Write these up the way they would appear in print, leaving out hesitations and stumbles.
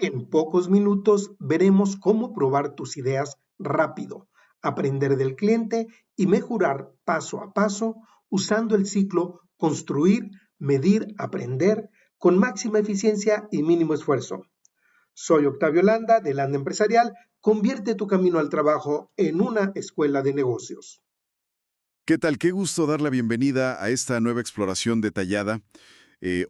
En pocos minutos veremos cómo probar tus ideas rápido, aprender del cliente y mejorar paso a paso usando el ciclo construir, medir, aprender con máxima eficiencia y mínimo esfuerzo. Soy Octavio Landa de Landa Empresarial. Convierte tu camino al trabajo en una escuela de negocios. ¿Qué tal? Qué gusto dar la bienvenida a esta nueva exploración detallada.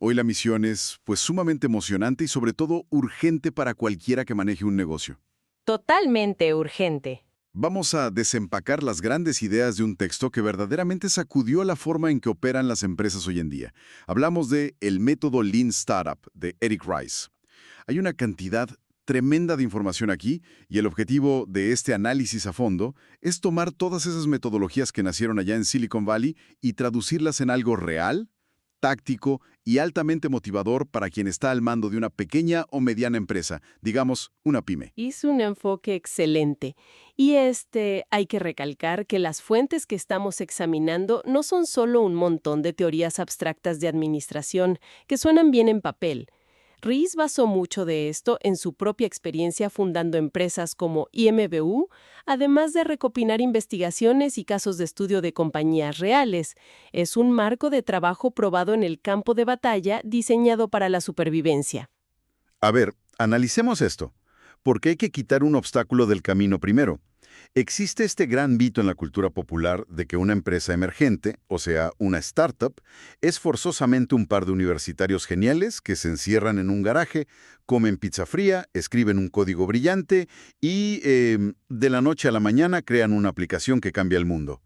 Hoy la misión es pues sumamente emocionante y sobre todo urgente para cualquiera que maneje un negocio. Totalmente urgente. Vamos a desempacar las grandes ideas de un texto que verdaderamente sacudió la forma en que operan las empresas hoy en día. Hablamos de El método Lean Startup de Eric Rice. Hay una cantidad tremenda de información aquí y el objetivo de este análisis a fondo es tomar todas esas metodologías que nacieron allá en Silicon Valley y traducirlas en algo real, táctico y altamente motivador para quien está al mando de una pequeña o mediana empresa, digamos, una pyme. Hizo un enfoque excelente. Y hay que recalcar que las fuentes que estamos examinando no son solo un montón de teorías abstractas de administración que suenan bien en papel. Ries basó mucho de esto en su propia experiencia fundando empresas como IMBU, además de recopilar investigaciones y casos de estudio de compañías reales. Es un marco de trabajo probado en el campo de batalla diseñado para la supervivencia. A ver, analicemos esto. ¿Por qué hay que quitar un obstáculo del camino primero? Existe este gran mito en la cultura popular de que una empresa emergente, o sea, una startup, es forzosamente un par de universitarios geniales que se encierran en un garaje, comen pizza fría, escriben un código brillante y de la noche a la mañana crean una aplicación que cambia el mundo.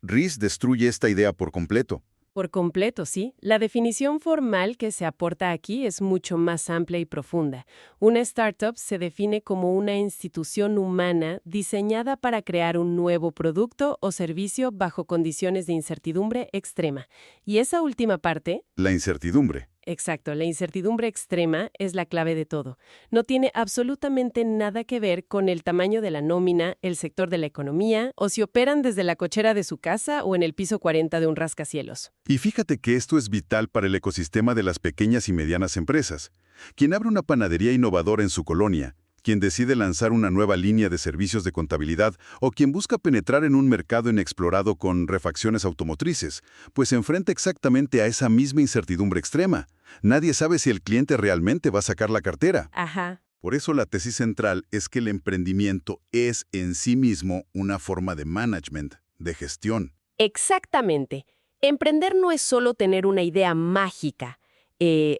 Ries destruye esta idea por completo. Por completo, sí. La definición formal que se aporta aquí es mucho más amplia y profunda. Una startup se define como una institución humana diseñada para crear un nuevo producto o servicio bajo condiciones de incertidumbre extrema. Y esa última parte, La incertidumbre. exacto, la incertidumbre extrema es la clave de todo. No tiene absolutamente nada que ver con el tamaño de la nómina, el sector de la economía, o si operan desde la cochera de su casa o en el piso 40 de un rascacielos. Y fíjate que esto es vital para el ecosistema de las pequeñas y medianas empresas. Quien abre una panadería innovadora en su colonia, quien decide lanzar una nueva línea de servicios de contabilidad o quien busca penetrar en un mercado inexplorado con refacciones automotrices, pues se enfrenta exactamente a esa misma incertidumbre extrema. Nadie sabe si el cliente realmente va a sacar la cartera. Ajá. Por eso la tesis central es que el emprendimiento es en sí mismo una forma de management, de gestión. Exactamente. Emprender no es solo tener una idea mágica.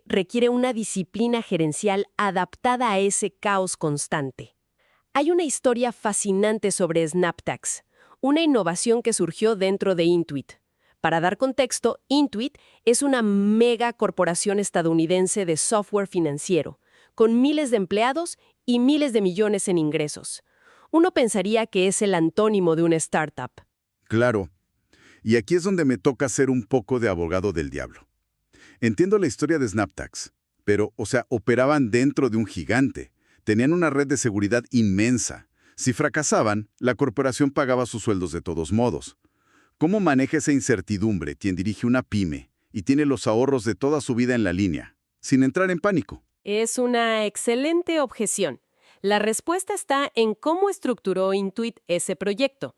Requiere una disciplina gerencial adaptada a ese caos constante. Hay una historia fascinante sobre SnapTax, una innovación que surgió dentro de Intuit. Para dar contexto, Intuit es una mega corporación estadounidense de software financiero, con miles de empleados y miles de millones en ingresos. Uno pensaría que es el antónimo de una startup. Claro. Y aquí es donde me toca ser un poco de abogado del diablo. Entiendo la historia de SnapTax, pero, operaban dentro de un gigante. Tenían una red de seguridad inmensa. Si fracasaban, la corporación pagaba sus sueldos de todos modos. ¿Cómo maneja esa incertidumbre quien dirige una pyme y tiene los ahorros de toda su vida en la línea, sin entrar en pánico? Es una excelente objeción. La respuesta está en cómo estructuró Intuit ese proyecto.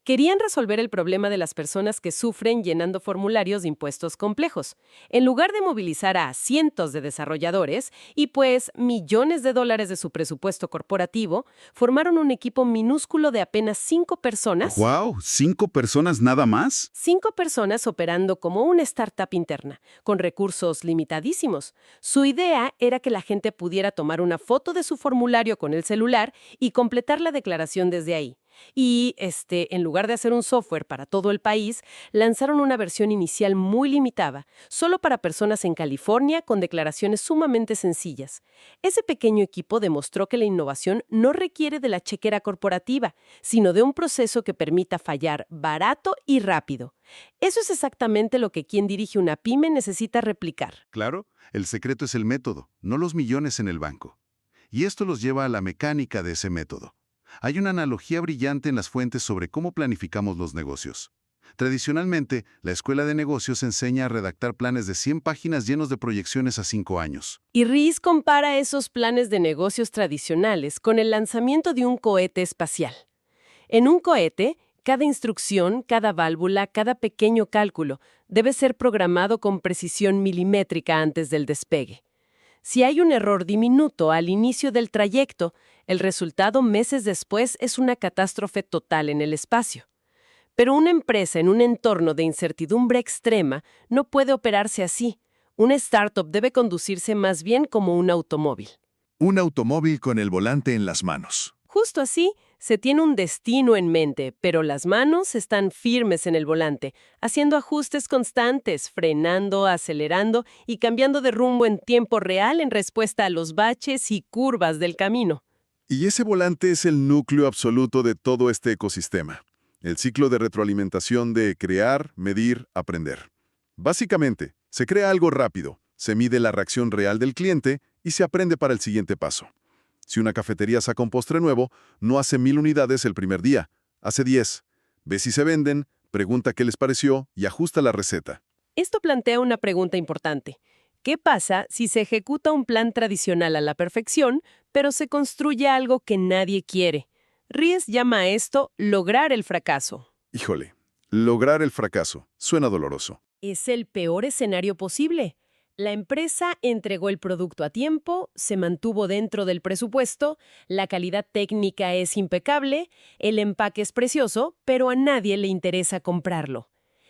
Querían resolver el problema de las personas que sufren llenando formularios de impuestos complejos. En lugar de movilizar a cientos de desarrolladores y millones de dólares de su presupuesto corporativo, formaron un equipo minúsculo de apenas 5 personas. ¡Guau! ¿5 personas nada más? 5 personas operando como una startup interna, con recursos limitadísimos. Su idea era que la gente pudiera tomar una foto de su formulario con el celular y completar la declaración desde ahí. Y, en lugar de hacer un software para todo el país, lanzaron una versión inicial muy limitada, solo para personas en California con declaraciones sumamente sencillas. Ese pequeño equipo demostró que la innovación no requiere de la chequera corporativa, sino de un proceso que permita fallar barato y rápido. Eso es exactamente lo que quien dirige una pyme necesita replicar. Claro, el secreto es el método, no los millones en el banco. Y esto los lleva a la mecánica de ese método. Hay una analogía brillante en las fuentes sobre cómo planificamos los negocios. Tradicionalmente, la escuela de negocios enseña a redactar planes de 100 páginas llenos de proyecciones a 5 años. Y Rees compara esos planes de negocios tradicionales con el lanzamiento de un cohete espacial. En un cohete, cada instrucción, cada válvula, cada pequeño cálculo debe ser programado con precisión milimétrica antes del despegue. Si hay un error diminuto al inicio del trayecto, el resultado meses después es una catástrofe total en el espacio. Pero una empresa en un entorno de incertidumbre extrema no puede operarse así. Una startup debe conducirse más bien como un automóvil. Un automóvil con el volante en las manos. Justo así, se tiene un destino en mente, pero las manos están firmes en el volante, haciendo ajustes constantes, frenando, acelerando y cambiando de rumbo en tiempo real en respuesta a los baches y curvas del camino. Y ese volante es el núcleo absoluto de todo este ecosistema. El ciclo de retroalimentación de crear, medir, aprender. Básicamente, se crea algo rápido, se mide la reacción real del cliente y se aprende para el siguiente paso. Si una cafetería saca un postre nuevo, no hace 1000 unidades el primer día, hace 10. Ve si se venden, pregunta qué les pareció y ajusta la receta. Esto plantea una pregunta importante. ¿Qué pasa si se ejecuta un plan tradicional a la perfección, pero se construye algo que nadie quiere? Rees llama a esto lograr el fracaso. Híjole, lograr el fracaso. Suena doloroso. Es el peor escenario posible. La empresa entregó el producto a tiempo, se mantuvo dentro del presupuesto, la calidad técnica es impecable, el empaque es precioso, pero a nadie le interesa comprarlo.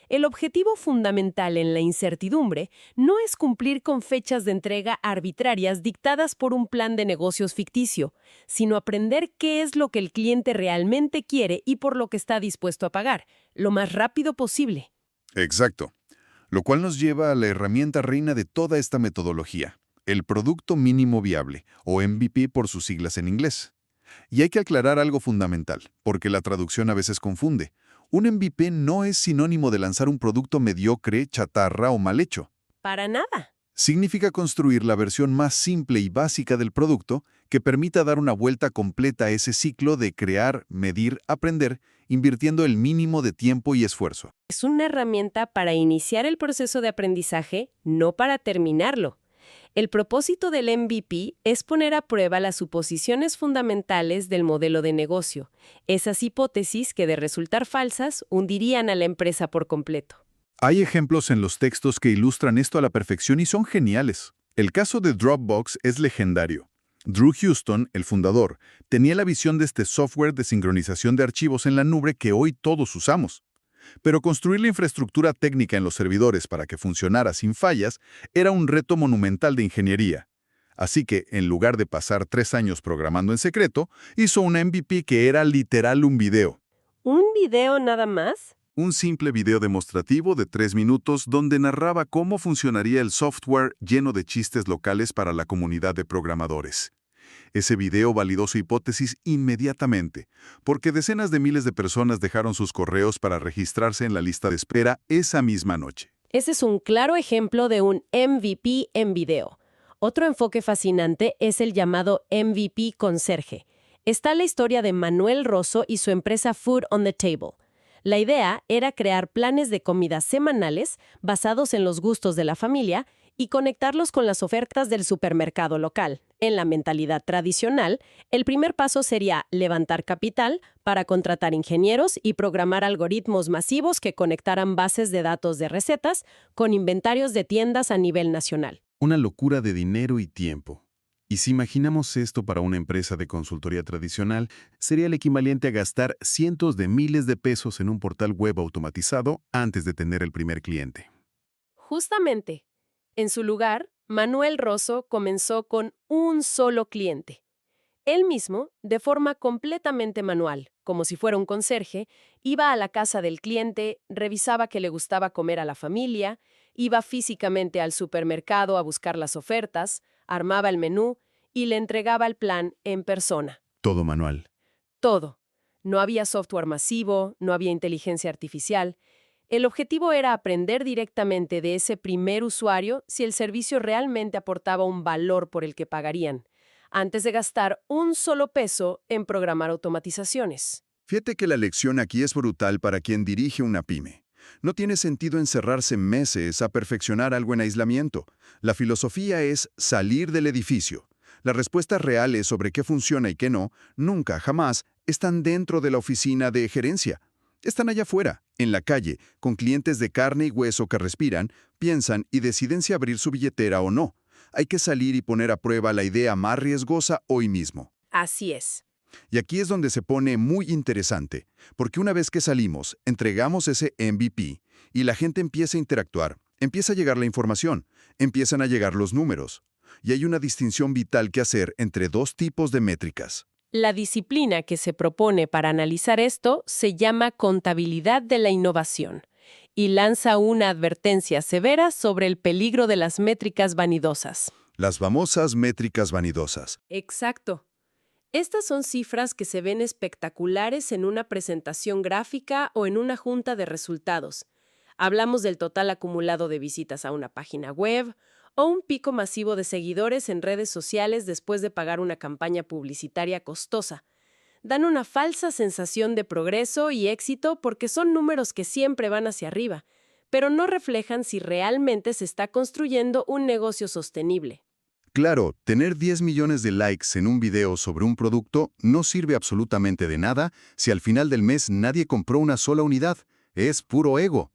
El objetivo fundamental en la incertidumbre no es cumplir con fechas de entrega arbitrarias dictadas por un plan de negocios ficticio, sino aprender qué es lo que el cliente realmente quiere y por lo que está dispuesto a pagar, lo más rápido posible. Exacto. Lo cual nos lleva a la herramienta reina de toda esta metodología, el Producto Mínimo Viable, o MVP por sus siglas en inglés. Y hay que aclarar algo fundamental, porque la traducción a veces confunde. Un MVP no es sinónimo de lanzar un producto mediocre, chatarra o mal hecho. Para nada. Significa construir la versión más simple y básica del producto que permita dar una vuelta completa a ese ciclo de crear, medir, aprender, invirtiendo el mínimo de tiempo y esfuerzo. Es una herramienta para iniciar el proceso de aprendizaje, no para terminarlo. El propósito del MVP es poner a prueba las suposiciones fundamentales del modelo de negocio, esas hipótesis que de resultar falsas hundirían a la empresa por completo. Hay ejemplos en los textos que ilustran esto a la perfección y son geniales. El caso de Dropbox es legendario. Drew Houston, el fundador, tenía la visión de este software de sincronización de archivos en la nube que hoy todos usamos. Pero construir la infraestructura técnica en los servidores para que funcionara sin fallas era un reto monumental de ingeniería. Así que, en lugar de pasar 3 años programando en secreto, hizo una MVP que era literal un video. ¿Un video nada más? Un simple video demostrativo de 3 minutos donde narraba cómo funcionaría el software lleno de chistes locales para la comunidad de programadores. Ese video validó su hipótesis inmediatamente, porque decenas de miles de personas dejaron sus correos para registrarse en la lista de espera esa misma noche. Ese es un claro ejemplo de un MVP en video. Otro enfoque fascinante es el llamado MVP conserje. Está la historia de Manuel Rosso y su empresa Food on the Table. La idea era crear planes de comida semanales basados en los gustos de la familia y conectarlos con las ofertas del supermercado local. En la mentalidad tradicional, el primer paso sería levantar capital para contratar ingenieros y programar algoritmos masivos que conectaran bases de datos de recetas con inventarios de tiendas a nivel nacional. Una locura de dinero y tiempo. Y si imaginamos esto para una empresa de consultoría tradicional, sería el equivalente a gastar cientos de miles de pesos en un portal web automatizado antes de tener el primer cliente. Justamente. En su lugar, Manuel Rosso comenzó con un solo cliente. Él mismo, de forma completamente manual, como si fuera un conserje, iba a la casa del cliente, revisaba qué le gustaba comer a la familia, iba físicamente al supermercado a buscar las ofertas, armaba el menú y le entregaba el plan en persona. Todo manual. Todo. No había software masivo, no había inteligencia artificial. El objetivo era aprender directamente de ese primer usuario si el servicio realmente aportaba un valor por el que pagarían, antes de gastar un solo peso en programar automatizaciones. Fíjate que la lección aquí es brutal para quien dirige una pyme. No tiene sentido encerrarse meses a perfeccionar algo en aislamiento. La filosofía es salir del edificio. Las respuestas reales sobre qué funciona y qué no, nunca, jamás, están dentro de la oficina de gerencia. Están allá afuera, en la calle, con clientes de carne y hueso que respiran, piensan y deciden si abrir su billetera o no. Hay que salir y poner a prueba la idea más riesgosa hoy mismo. Así es. Y aquí es donde se pone muy interesante, porque una vez que salimos, entregamos ese MVP y la gente empieza a interactuar, empieza a llegar la información, empiezan a llegar los números. Y hay una distinción vital que hacer entre dos tipos de métricas. La disciplina que se propone para analizar esto se llama contabilidad de la innovación y lanza una advertencia severa sobre el peligro de las métricas vanidosas. Las famosas métricas vanidosas. Exacto. Estas son cifras que se ven espectaculares en una presentación gráfica o en una junta de resultados. Hablamos del total acumulado de visitas a una página web o un pico masivo de seguidores en redes sociales después de pagar una campaña publicitaria costosa. Dan una falsa sensación de progreso y éxito porque son números que siempre van hacia arriba, pero no reflejan si realmente se está construyendo un negocio sostenible. Claro, tener 10 millones de likes en un video sobre un producto no sirve absolutamente de nada si al final del mes nadie compró una sola unidad. Es puro ego.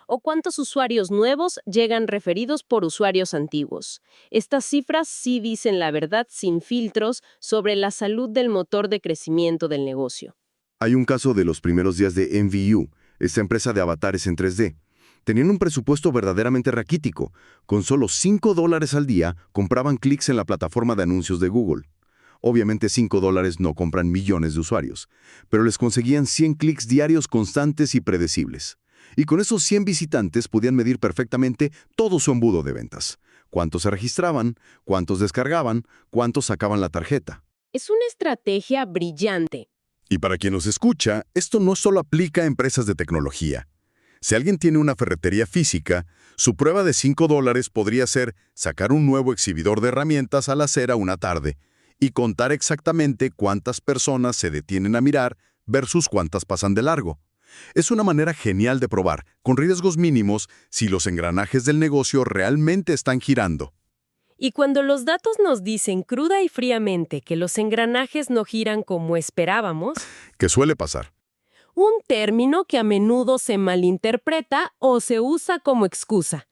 O cuántos usuarios nuevos llegan referidos por usuarios antiguos. Estas cifras sí dicen la verdad sin filtros sobre la salud del motor de crecimiento del negocio. Hay un caso de los primeros días de MVU, esta empresa de avatares en 3D. Tenían un presupuesto verdaderamente raquítico. Con solo $5 al día compraban clics en la plataforma de anuncios de Google. Obviamente $5 no compran millones de usuarios, pero les conseguían 100 clics diarios constantes y predecibles. Y con esos 100 visitantes podían medir perfectamente todo su embudo de ventas. Cuántos se registraban, cuántos descargaban, cuántos sacaban la tarjeta. Es una estrategia brillante. Y para quien nos escucha, esto no solo aplica a empresas de tecnología. Si alguien tiene una ferretería física, su prueba de $5 podría ser sacar un nuevo exhibidor de herramientas a la acera una tarde y contar exactamente cuántas personas se detienen a mirar versus cuántas pasan de largo. Es una manera genial de probar, con riesgos mínimos, si los engranajes del negocio realmente están girando. Y cuando los datos nos dicen cruda y fríamente que los engranajes no giran como esperábamos, ¿Qué suele pasar? un término que a menudo se malinterpreta o se usa como excusa.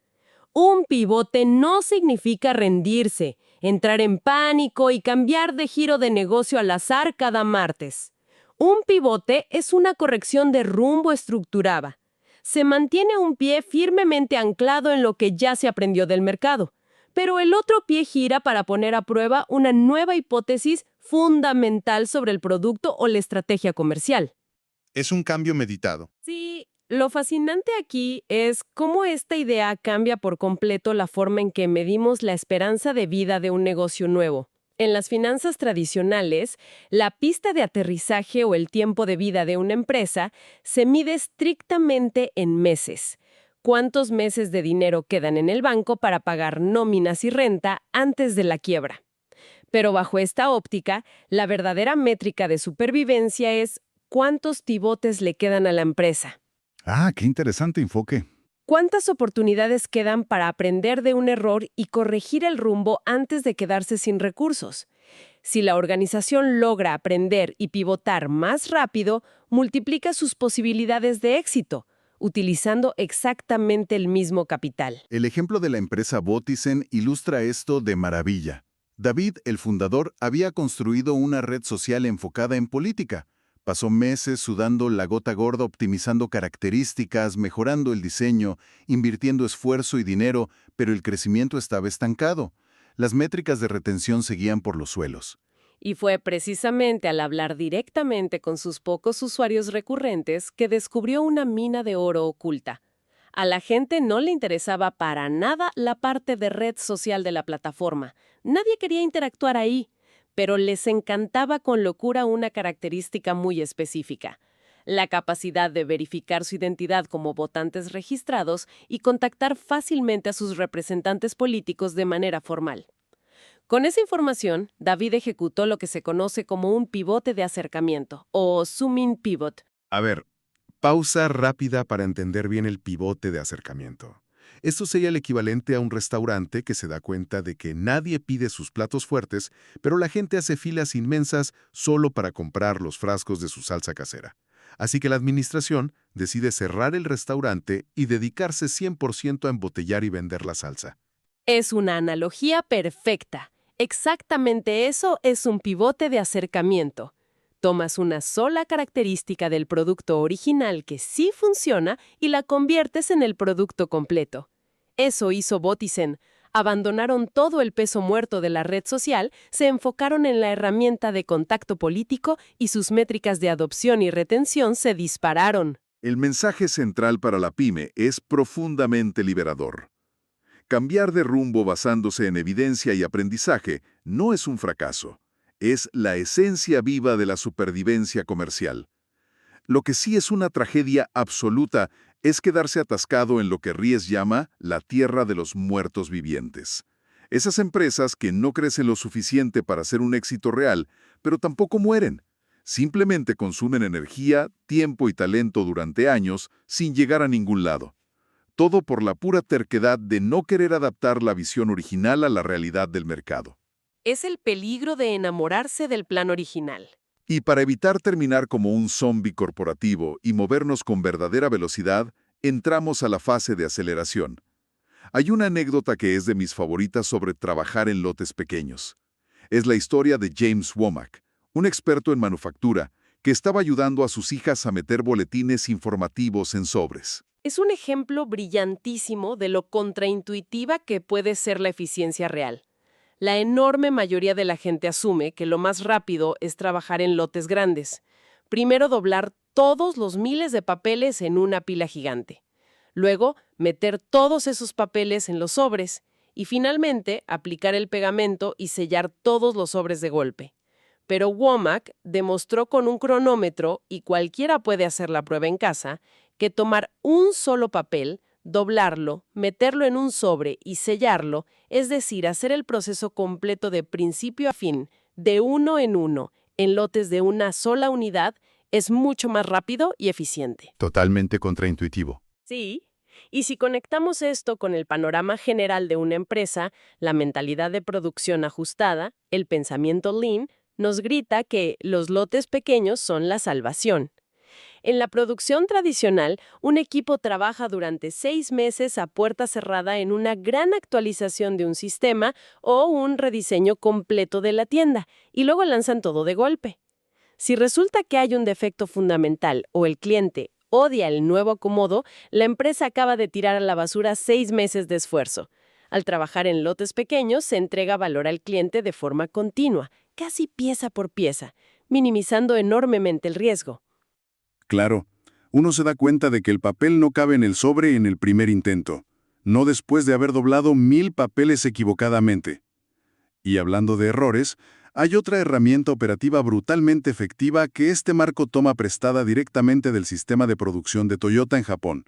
Un pivote no significa rendirse, entrar en pánico y cambiar de giro de negocio al azar cada martes. Un pivote es una corrección de rumbo estructurada. Se mantiene un pie firmemente anclado en lo que ya se aprendió del mercado, pero el otro pie gira para poner a prueba una nueva hipótesis fundamental sobre el producto o la estrategia comercial. Es un cambio meditado. Sí, lo fascinante aquí es cómo esta idea cambia por completo la forma en que medimos la esperanza de vida de un negocio nuevo. En las finanzas tradicionales, la pista de aterrizaje o el tiempo de vida de una empresa se mide estrictamente en meses. ¿Cuántos meses de dinero quedan en el banco para pagar nóminas y renta antes de la quiebra? Pero bajo esta óptica, la verdadera métrica de supervivencia es ¿cuántos pivotes le quedan a la empresa? Ah, qué interesante enfoque. ¿Cuántas oportunidades quedan para aprender de un error y corregir el rumbo antes de quedarse sin recursos? Si la organización logra aprender y pivotar más rápido, multiplica sus posibilidades de éxito, utilizando exactamente el mismo capital. El ejemplo de la empresa Botizen ilustra esto de maravilla. David, el fundador, había construido una red social enfocada en política. Pasó meses sudando la gota gorda optimizando características, mejorando el diseño, invirtiendo esfuerzo y dinero, pero el crecimiento estaba estancado. Las métricas de retención seguían por los suelos. Y fue precisamente al hablar directamente con sus pocos usuarios recurrentes que descubrió una mina de oro oculta. A la gente no le interesaba para nada la parte de red social de la plataforma. Nadie quería interactuar ahí, pero les encantaba con locura una característica muy específica: la capacidad de verificar su identidad como votantes registrados y contactar fácilmente a sus representantes políticos de manera formal. Con esa información, David ejecutó lo que se conoce como un pivote de acercamiento, o zoom-in pivot. A ver, Pausa rápida para entender bien el pivote de acercamiento. Esto sería el equivalente a un restaurante que se da cuenta de que nadie pide sus platos fuertes, pero la gente hace filas inmensas solo para comprar los frascos de su salsa casera. Así que la administración decide cerrar el restaurante y dedicarse 100% a embotellar y vender la salsa. Es una analogía perfecta. Exactamente eso es un pivote de acercamiento. Tomas una sola característica del producto original que sí funciona y la conviertes en el producto completo. Eso hizo Botizen. Abandonaron todo el peso muerto de la red social, se enfocaron en la herramienta de contacto político y sus métricas de adopción y retención se dispararon. El mensaje central para la pyme es profundamente liberador. Cambiar de rumbo basándose en evidencia y aprendizaje no es un fracaso. Es la esencia viva de la supervivencia comercial. Lo que sí es una tragedia absoluta es quedarse atascado en lo que Ries llama la tierra de los muertos vivientes. Esas empresas que no crecen lo suficiente para ser un éxito real, pero tampoco mueren. Simplemente consumen energía, tiempo y talento durante años sin llegar a ningún lado. Todo por la pura terquedad de no querer adaptar la visión original a la realidad del mercado. Es el peligro de enamorarse del plan original. Y para evitar terminar como un zombie corporativo y movernos con verdadera velocidad, entramos a la fase de aceleración. Hay una anécdota que es de mis favoritas sobre trabajar en lotes pequeños. Es la historia de James Womack, un experto en manufactura, que estaba ayudando a sus hijas a meter boletines informativos en sobres. Es un ejemplo brillantísimo de lo contraintuitiva que puede ser la eficiencia real. La enorme mayoría de la gente asume que lo más rápido es trabajar en lotes grandes. Primero doblar todos los miles de papeles en una pila gigante. Luego, meter todos esos papeles en los sobres. Y finalmente, aplicar el pegamento y sellar todos los sobres de golpe. Pero Womack demostró con un cronómetro, y cualquiera puede hacer la prueba en casa, que tomar un solo papel, doblarlo, meterlo en un sobre y sellarlo, es decir, hacer el proceso completo de principio a fin, de uno, en lotes de una sola unidad, es mucho más rápido y eficiente. Totalmente contraintuitivo. Sí, y si conectamos esto con el panorama general de una empresa, la mentalidad de producción ajustada, el pensamiento lean, nos grita que los lotes pequeños son la salvación. En la producción tradicional, un equipo trabaja durante 6 meses a puerta cerrada en una gran actualización de un sistema o un rediseño completo de la tienda, y luego lanzan todo de golpe. Si resulta que hay un defecto fundamental o el cliente odia el nuevo acomodo, la empresa acaba de tirar a la basura 6 meses de esfuerzo. Al trabajar en lotes pequeños, se entrega valor al cliente de forma continua, casi pieza por pieza, minimizando enormemente el riesgo. Claro, uno se da cuenta de que el papel no cabe en el sobre en el primer intento, no después de haber doblado 1000 papeles equivocadamente. Y hablando de errores, hay otra herramienta operativa brutalmente efectiva que este marco toma prestada directamente del sistema de producción de Toyota en Japón,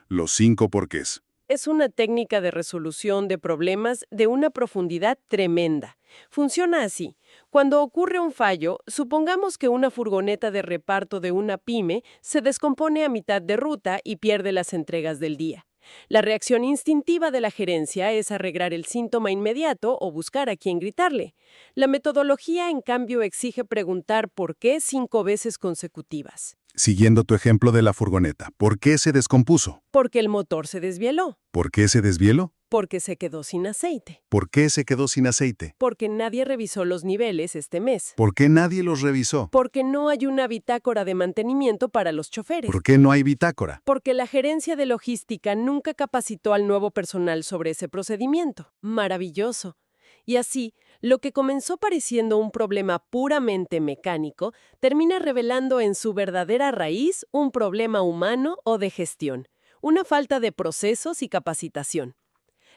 los 5 porqués. Es una técnica de resolución de problemas de una profundidad tremenda. Funciona así. Cuando ocurre un fallo, supongamos que una furgoneta de reparto de una pyme se descompone a mitad de ruta y pierde las entregas del día. La reacción instintiva de la gerencia es arreglar el síntoma inmediato o buscar a quién gritarle. La metodología, en cambio, exige preguntar por qué 5 veces consecutivas. Siguiendo tu ejemplo de la furgoneta, ¿por qué se descompuso? Porque el motor se desvieló. ¿Por qué se desvieló? Porque se quedó sin aceite. ¿Por qué se quedó sin aceite? Porque nadie revisó los niveles este mes. ¿Por qué nadie los revisó? Porque no hay una bitácora de mantenimiento para los choferes. ¿Por qué no hay bitácora? Porque la gerencia de logística nunca capacitó al nuevo personal sobre ese procedimiento. Maravilloso. Y así, lo que comenzó pareciendo un problema puramente mecánico, termina revelando en su verdadera raíz un problema humano o de gestión, una falta de procesos y capacitación.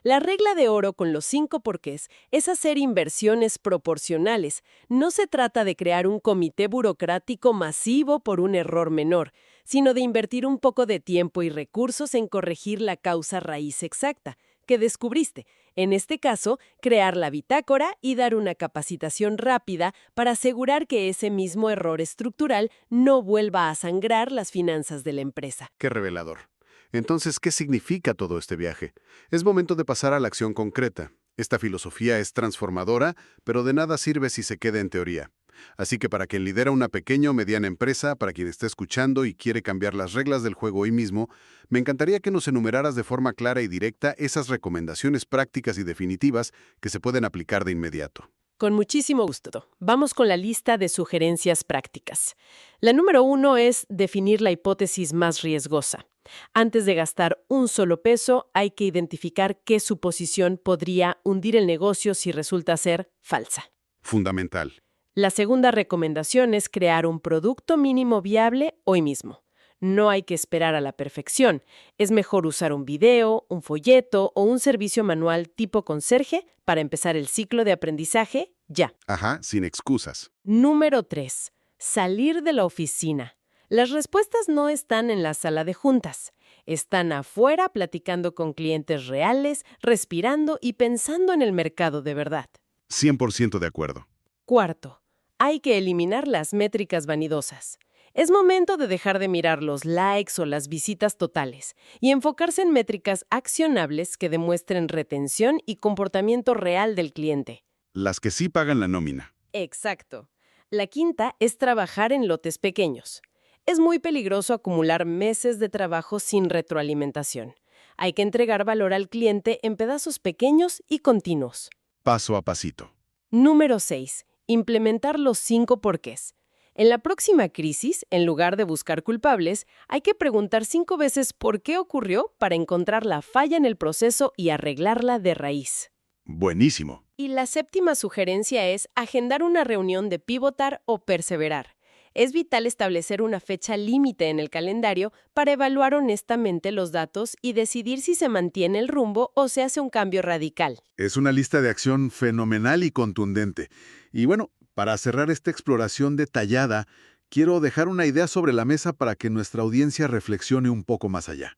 La regla de oro con los 5 porqués es hacer inversiones proporcionales. No se trata de crear un comité burocrático masivo por un error menor, sino de invertir un poco de tiempo y recursos en corregir la causa raíz exacta, que descubriste. En este caso, crear la bitácora y dar una capacitación rápida para asegurar que ese mismo error estructural no vuelva a sangrar las finanzas de la empresa. Qué revelador. Entonces, ¿qué significa todo este viaje? Es momento de pasar a la acción concreta. Esta filosofía es transformadora, pero de nada sirve si se queda en teoría. Así que para quien lidera una pequeña o mediana empresa, para quien está escuchando y quiere cambiar las reglas del juego hoy mismo, me encantaría que nos enumeraras de forma clara y directa esas recomendaciones prácticas y definitivas que se pueden aplicar de inmediato. Con muchísimo gusto. Vamos con la lista de sugerencias prácticas. La número 1 es definir la hipótesis más riesgosa. Antes de gastar un solo peso, hay que identificar qué suposición podría hundir el negocio si resulta ser falsa. Fundamental. La segunda recomendación es crear un producto mínimo viable hoy mismo. No hay que esperar a la perfección. Es mejor usar un video, un folleto o un servicio manual tipo conserje para empezar el ciclo de aprendizaje ya. Ajá, sin excusas. Número 3. Salir de la oficina. Las respuestas no están en la sala de juntas. Están afuera platicando con clientes reales, respirando y pensando en el mercado de verdad. 100% de acuerdo. Cuarto, hay que eliminar las métricas vanidosas. Es momento de dejar de mirar los likes o las visitas totales y enfocarse en métricas accionables que demuestren retención y comportamiento real del cliente. Las que sí pagan la nómina. Exacto. La quinta es trabajar en lotes pequeños. Es muy peligroso acumular meses de trabajo sin retroalimentación. Hay que entregar valor al cliente en pedazos pequeños y continuos. Paso a pasito. Número 6. Implementar los 5 porqués. En la próxima crisis, en lugar de buscar culpables, hay que preguntar 5 veces por qué ocurrió para encontrar la falla en el proceso y arreglarla de raíz. Buenísimo. Y la séptima sugerencia es agendar una reunión de pivotar o perseverar. Es vital establecer una fecha límite en el calendario para evaluar honestamente los datos y decidir si se mantiene el rumbo o se hace un cambio radical. Es una lista de acción fenomenal y contundente. Y bueno, para cerrar esta exploración detallada, quiero dejar una idea sobre la mesa para que nuestra audiencia reflexione un poco más allá.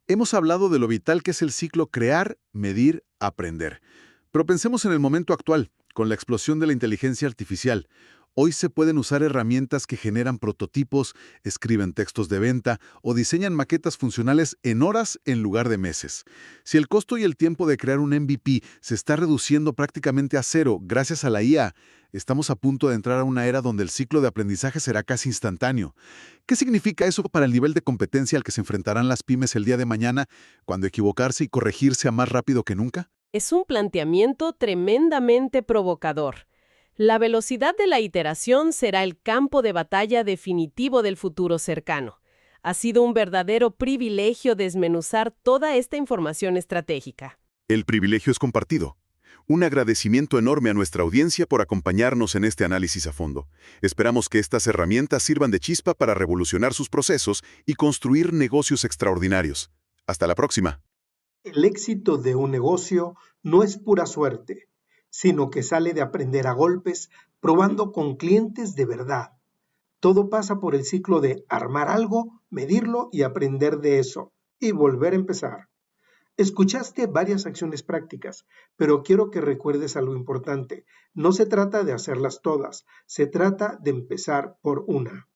Hemos hablado de lo vital que es el ciclo crear, medir, aprender. Pero pensemos en el momento actual, con la explosión de la inteligencia artificial. Hoy se pueden usar herramientas que generan prototipos, escriben textos de venta o diseñan maquetas funcionales en horas en lugar de meses. Si el costo y el tiempo de crear un MVP se está reduciendo prácticamente a cero gracias a la IA, estamos a punto de entrar a una era donde el ciclo de aprendizaje será casi instantáneo. ¿Qué significa eso para el nivel de competencia al que se enfrentarán las pymes el día de mañana, cuando equivocarse y corregir sea más rápido que nunca? Es un planteamiento tremendamente provocador. La velocidad de la iteración será el campo de batalla definitivo del futuro cercano. Ha sido un verdadero privilegio desmenuzar toda esta información estratégica. El privilegio es compartido. Un agradecimiento enorme a nuestra audiencia por acompañarnos en este análisis a fondo. Esperamos que estas herramientas sirvan de chispa para revolucionar sus procesos y construir negocios extraordinarios. Hasta la próxima. El éxito de un negocio no es pura suerte, sino que sale de aprender a golpes, probando con clientes de verdad. Todo pasa por el ciclo de armar algo, medirlo y aprender de eso, y volver a empezar. Escuchaste varias acciones prácticas, pero quiero que recuerdes algo importante. No se trata de hacerlas todas, se trata de empezar por una.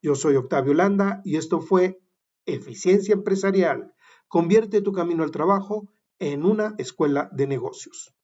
Yo soy Octavio Landa y esto fue Eficiencia Empresarial. Convierte tu camino al trabajo en una escuela de negocios.